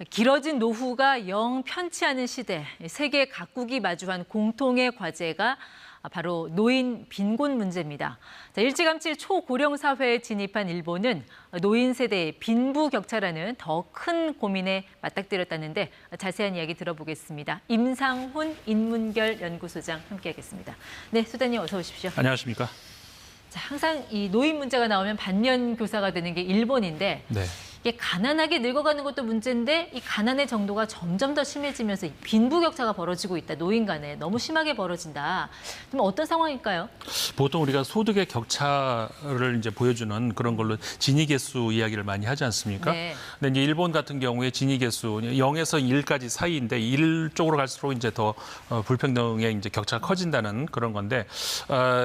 길어진 노후가 영 편치 않은 시대, 세계 각국이 마주한 공통의 과제가 바로 노인 빈곤 문제입니다. 일찌감치 초고령 사회에 진입한 일본은 노인 세대의 빈부격차라는 더 큰 고민에 맞닥뜨렸다는데 자세한 이야기 들어보겠습니다. 임상훈 인문결 연구소장 함께하겠습니다. 네, 소장님 어서 오십시오. 안녕하십니까? 자, 항상 이 노인 문제가 나오면 반면 교사가 되는 게 일본인데 네. 이게 가난하게 늙어가는 것도 문제인데 이 가난의 정도가 점점 더 심해지면서 빈부격차가 벌어지고 있다. 노인 간에 너무 심하게 벌어진다. 그럼 어떤 상황일까요? 보통 우리가 소득의 격차를 이제 보여주는 그런 걸로 지니계수 이야기를 많이 하지 않습니까? 네. 근데 이제 일본 같은 경우에 지니계수 0에서 1까지 사이인데 1 쪽으로 갈수록 이제 더 불평등의 이제 격차가 커진다는 그런 건데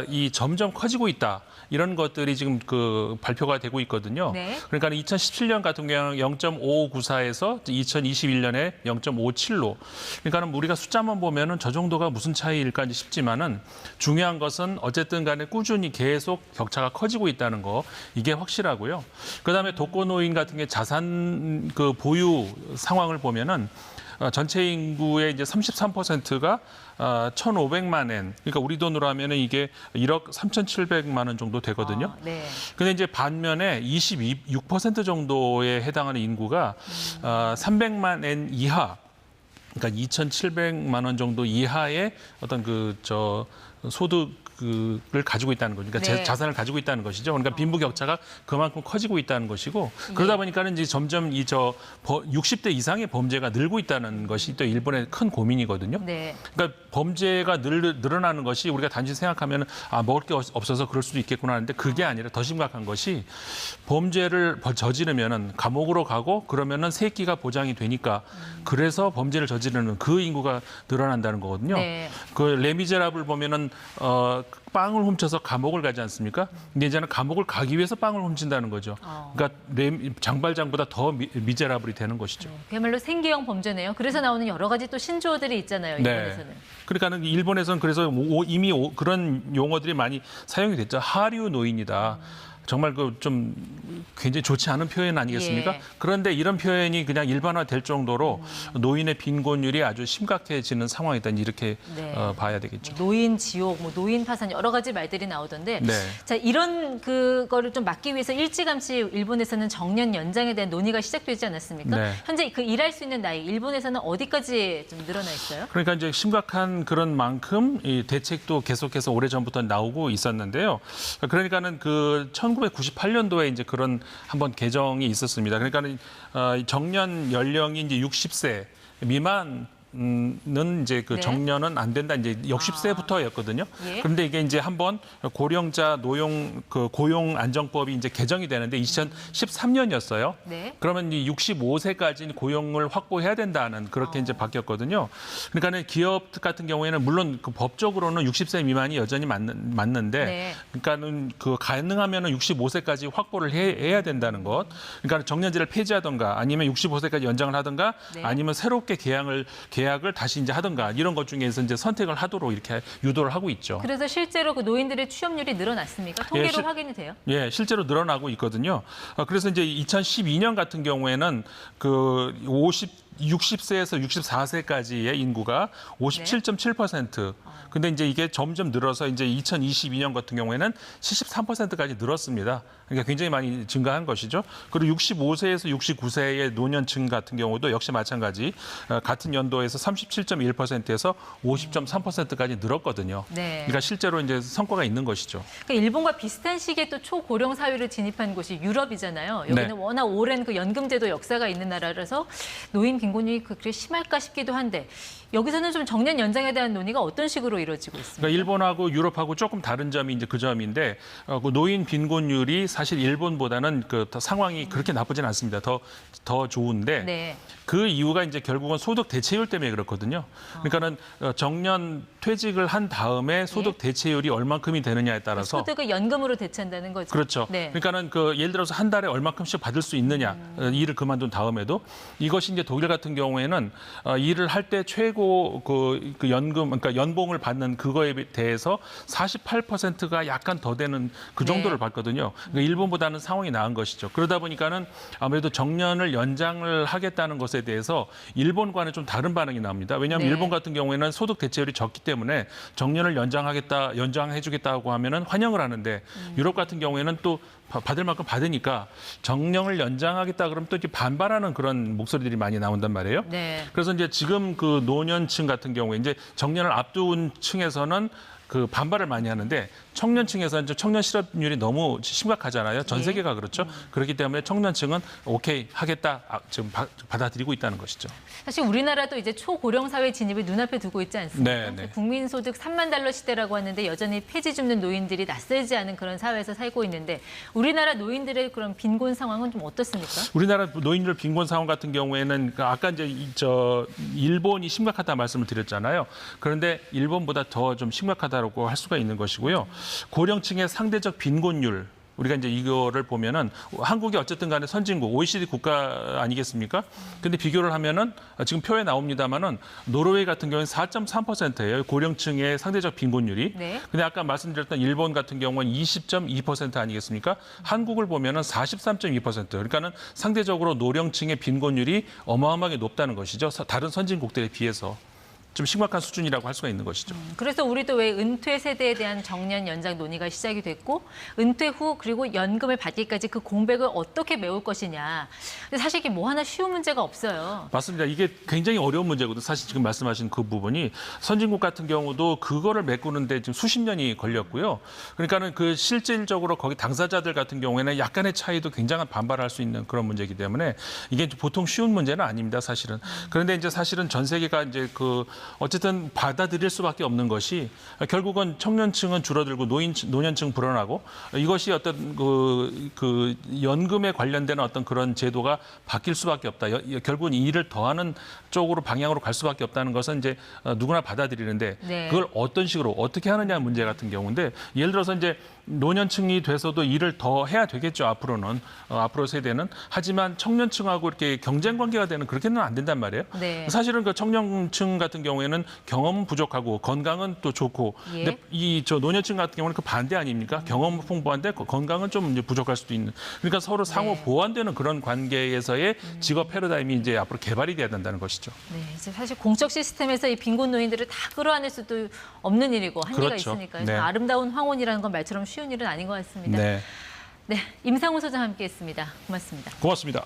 이 점점 커지고 있다. 이런 것들이 지금 그 발표가 되고 있거든요. 네. 그러니까 2017년 같은 경우는 0.594에서 2021년에 0.57로. 그러니까는 우리가 숫자만 보면은 저 정도가 무슨 차이일까 싶지만은 중요한 것은 어쨌든 간에 꾸준히 계속 격차가 커지고 있다는 거 이게 확실하고요. 그다음에 독거노인 같은 게 자산 그 보유 상황을 보면은 전체 인구의 이제 33%가 1,500만 엔. 그러니까 우리 돈으로 하면은 이게 1억 3,700만 원 정도 되거든요. 네. 근데 이제 반면에 26% 정도에 해당하는 인구가 300만 엔 이하. 그러니까 2,700만 원 정도 이하의 어떤 소득을 가지고 있다는 거죠. 그러니까 네. 자산을 가지고 있다는 것이죠. 그러니까 빈부격차가 그만큼 커지고 있다는 것이고 그러다 보니까는 이제 점점 60대 이상의 범죄가 늘고 있다는 것이 또 일본의 큰 고민이거든요. 네. 그러니까 범죄가 늘어나는 것이 우리가 단지 생각하면 먹을 게 없어서 그럴 수도 있겠구나 하는데 그게 아니라 더 심각한 것이 범죄를 저지르면은 감옥으로 가고 그러면은 생계가 보장이 되니까 그래서 범죄를 저지르는 그 인구가 늘어난다는 거거든요. 네. 그 레미제라블 보면은 빵을 훔쳐서 감옥을 가지 않습니까? 근데 이제는 감옥을 가기 위해서 빵을 훔친다는 거죠. 그러니까 장발장보다 더 미제라블이 되는 것이죠. 그야말로 생계형 범죄네요. 그래서 나오는 여러 가지 또 신조어들이 있잖아요. 일본에서는. 네. 그러니까는 일본에서는 그래서 이미 그런 용어들이 많이 사용이 됐죠. 하류 노인이다. 정말 좀 굉장히 좋지 않은 표현 아니겠습니까? 예. 그런데 이런 표현이 그냥 일반화될 정도로 노인의 빈곤율이 아주 심각해지는 상황이다 이렇게 네. 봐야 되겠죠. 노인 지옥, 노인 파산 여러 가지 말들이 나오던데 네. 자 이런 그거를 좀 막기 위해서 일찌감치 일본에서는 정년 연장에 대한 논의가 시작되지 않았습니까? 네. 현재 그 일할 수 있는 나이 일본에서는 어디까지 좀 늘어나 있어요? 그러니까 이제 심각한 그런 만큼 이 대책도 계속해서 오래전부터 나오고 있었는데요. 그러니까는 1998년도에 이제 그런 한번 개정이 있었습니다. 그러니까는 정년 연령이 이제 60세 미만 는 이제 네. 정년은 안 된다. 이제 60세부터였거든요. 예. 그런데 이게 이제 한번 고령자 노용 고용 안정법이 이제 개정이 되는데 2013년이었어요. 네. 그러면 이 65세까지 고용을 확보해야 된다는 그렇게 이제 바뀌었거든요. 그러니까는 기업 같은 경우에는 물론 법적으로는 60세 미만이 여전히 맞는데, 네. 그러니까는 가능하면은 65세까지 확보를 해야 된다는 것. 그러니까 정년제를 폐지하던가 아니면 65세까지 연장을 하던가 네. 아니면 새롭게 계약을 다시 이제 하던가 이런 것 중에서 이제 선택을 하도록 이렇게 유도를 하고 있죠. 그래서 실제로 그 노인들의 취업률이 늘어났습니까? 통계로 확인이 돼요? 예, 실제로 늘어나고 있거든요. 그래서 이제 2012년 같은 경우에는 60세에서 64세까지의 인구가 57.7%. 근데 이제 이게 점점 늘어서 이제 2022년 같은 경우에는 73%까지 늘었습니다. 그러니까 굉장히 많이 증가한 것이죠. 그리고 65세에서 69세의 노년층 같은 경우도 역시 마찬가지 같은 연도에서 37.1%에서 50.3%까지 늘었거든요. 네. 그러니까 실제로 이제 성과가 있는 것이죠. 그러니까 일본과 비슷한 시기에 또 초고령 사회를 진입한 곳이 유럽이잖아요. 여기는 네. 워낙 오랜 그 연금제도 역사가 있는 나라라서 노인 빈곤이 그렇게 심할까 싶기도 한데 여기서는 좀 정년 연장에 대한 논의가 어떤 식으로 이루어지고 있습니까? 그러니까 일본하고 유럽하고 조금 다른 점이 이제 그 점인데 그 노인 빈곤율이 사실 일본보다는 더 상황이 그렇게 나쁘진 않습니다. 더 좋은데 네. 그 이유가 이제 결국은 소득 대체율 때문에 그렇거든요. 그러니까는 정년 퇴직을 한 다음에 소득 대체율이 얼만큼이 되느냐에 따라서 소득을 연금으로 대체한다는 거죠. 그렇죠. 네. 그러니까는 예를 들어서 한 달에 얼마큼씩 받을 수 있느냐, 일을 그만둔 다음에도 이것이 이제 독일 같은 경우에는 일을 할 때 최고 그 연금, 그러니까 연봉을 받는 그거에 대해서 48%가 약간 더 되는 그 정도를 네. 받거든요. 그러니까 일본보다는 상황이 나은 것이죠. 그러다 보니까는 아무래도 정년을 연장을 하겠다는 것에 대해서 일본과는 좀 다른 반응이 나옵니다. 왜냐하면 네. 일본 같은 경우에는 소득 대체율이 적기 때문에 정년을 연장해주겠다고 하면은 환영을 하는데 유럽 같은 경우에는 또 받을 만큼 받으니까 정년을 연장하겠다 그러면 또 이제 반발하는 그런 목소리들이 많이 나온단 말이에요. 네. 그래서 이제 지금 그 노년층 같은 경우에 이제 정년을 앞둔 층에서는 그 반발을 많이 하는데 청년층에서 이제 청년 실업률이 너무 심각하잖아요. 전 네. 세계가 그렇죠. 그렇기 때문에 청년층은 오케이 하겠다 지금 받아들이고 있다는 것이죠. 사실 우리나라도 이제 초고령 사회 진입을 눈앞에 두고 있지 않습니까? 네, 네. 국민소득 3만 달러 시대라고 하는데 여전히 폐지 줍는 노인들이 낯설지 않은 그런 사회에서 살고 있는데 우리나라 노인들의 그런 빈곤 상황은 좀 어떻습니까? 우리나라 노인들 빈곤 상황 같은 경우에는 아까 이제 일본이 심각하다 말씀을 드렸잖아요. 그런데 일본보다 더 좀 심각하다고 할 수가 있는 것이고요. 고령층의 상대적 빈곤율 우리가 이제 이거를 보면은 한국이 어쨌든 간에 선진국, OECD 국가 아니겠습니까? 근데 비교를 하면은 지금 표에 나옵니다만은 노르웨이 같은 경우는 4.3%예요. 고령층의 상대적 빈곤율이. 네. 근데 아까 말씀드렸던 일본 같은 경우는 20.2% 아니겠습니까? 한국을 보면은 43.2%. 그러니까는 상대적으로 노령층의 빈곤율이 어마어마하게 높다는 것이죠. 다른 선진국들에 비해서. 좀 심각한 수준이라고 할 수가 있는 것이죠. 그래서 우리도 왜 은퇴 세대에 대한 정년 연장 논의가 시작이 됐고 은퇴 후 그리고 연금을 받기까지 그 공백을 어떻게 메울 것이냐. 근데 사실 이게 뭐 하나 쉬운 문제가 없어요. 맞습니다. 이게 굉장히 어려운 문제거든요. 사실 지금 말씀하신 그 부분이 선진국 같은 경우도 그거를 메꾸는데 지금 수십 년이 걸렸고요. 그러니까는 그 실질적으로 거기 당사자들 같은 경우에는 약간의 차이도 굉장한 반발할 수 있는 그런 문제이기 때문에 이게 보통 쉬운 문제는 아닙니다. 사실은. 그런데 이제 사실은 전 세계가 이제 어쨌든 받아들일 수밖에 없는 것이 결국은 청년층은 줄어들고 노년층 불어나고 이것이 어떤 그 연금에 관련된 어떤 그런 제도가 바뀔 수밖에 없다. 결국은 이 일을 더하는 쪽으로 방향으로 갈 수밖에 없다는 것은 이제 누구나 받아들이는데 네. 그걸 어떤 식으로 어떻게 하느냐 문제 같은 경우인데 예를 들어서 이제 노년층이 돼서도 일을 더 해야 되겠죠. 앞으로는 앞으로 세대는 하지만 청년층하고 이렇게 경쟁 관계가 되는 그렇게는 안 된단 말이에요. 네. 사실은 그 청년층 같은 경우에는 경험은 부족하고 건강은 또 좋고 예. 근데 노년층 같은 경우는 그 반대 아닙니까? 경험은 풍부한데 건강은 좀 이제 부족할 수도 있는. 그러니까 서로 상호 네. 보완되는 그런 관계에서의 직업 패러다임이 이제 앞으로 개발이 돼야 된다는 것이죠. 네, 이제 사실 공적 시스템에서 이 빈곤 노인들을 다 끌어안을 수도 없는 일이고 한계가 그렇죠. 있으니까요. 네. 아름다운 황혼이라는 건 말처럼 쉬운 일은 아닌 것 같습니다. 네, 네, 임상훈 소장 함께했습니다. 고맙습니다. 고맙습니다.